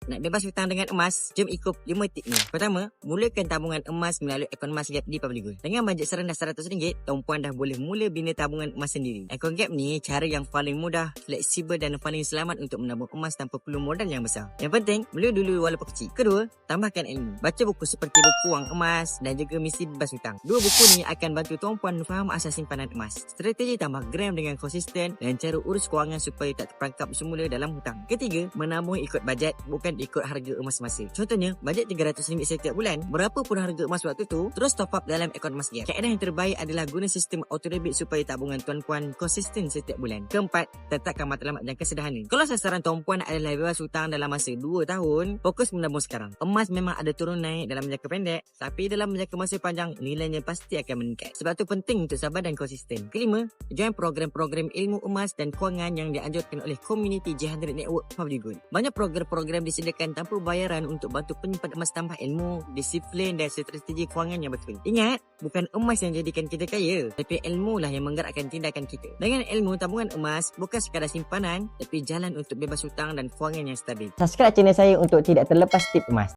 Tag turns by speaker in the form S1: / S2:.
S1: Nak bebas hutang dengan emas? Jom ikut 5 tip ni. Pertama, mulakan tabungan emas melalui akaun emas Gap di Public Gold. Dengan bajet serendah RM100, tuan puan dah boleh mula bina tabungan emas sendiri. Akaun Gap ni cara yang paling mudah, fleksibel dan paling selamat untuk menabung emas tanpa perlu modal yang besar. Yang penting, mula dulu walaupun kecil. Kedua, tambahkan ilmu. Baca buku seperti buku Wang Emas dan juga Misi Bebas Hutang. Dua buku ni akan bantu tuan puan faham asas simpanan emas, strategi tambah gram dengan konsisten dan cara urus kewangan supaya tak terperangkap semula dalam hutang. Ketiga, menabung ikut bajet, bukan ikut harga emas semasa. Contohnya, bajet RM300 setiap bulan, berapa pun harga emas waktu tu, terus top up dalam akaun emas Gap. Kaedah yang terbaik adalah guna sistem auto debit supaya tabungan tuan puan konsisten setiap bulan. Keempat, tetapkan matlamat dan kesederhana. Kalau sasaran tuan puan adalah bebas hutang dalam masa 2 tahun, fokus menabung sekarang. Emas memang ada turun naik dalam jangka pendek, tapi dalam jangka masa panjang, nilainya pasti akan meningkat. Sebab tu penting untuk sabar dan konsisten. Kelima, join program-program ilmu emas dan kewangan yang dianjurkan oleh komuniti J100 Network Public Gold. Banyak program-program disediakan tanpa bayaran untuk bantu penyimpan emas tambah ilmu, disiplin dan strategi kewangan yang betul. Ingat, bukan emas yang jadikan kita kaya, tapi ilmu lah yang menggerakkan tindakan kita. Dengan ilmu, tabungan emas bukan sekadar simpanan, tapi jalan untuk bebas hutang dan kewangan yang stabil.
S2: Subscribe channel saya untuk tidak terlepas tip emas.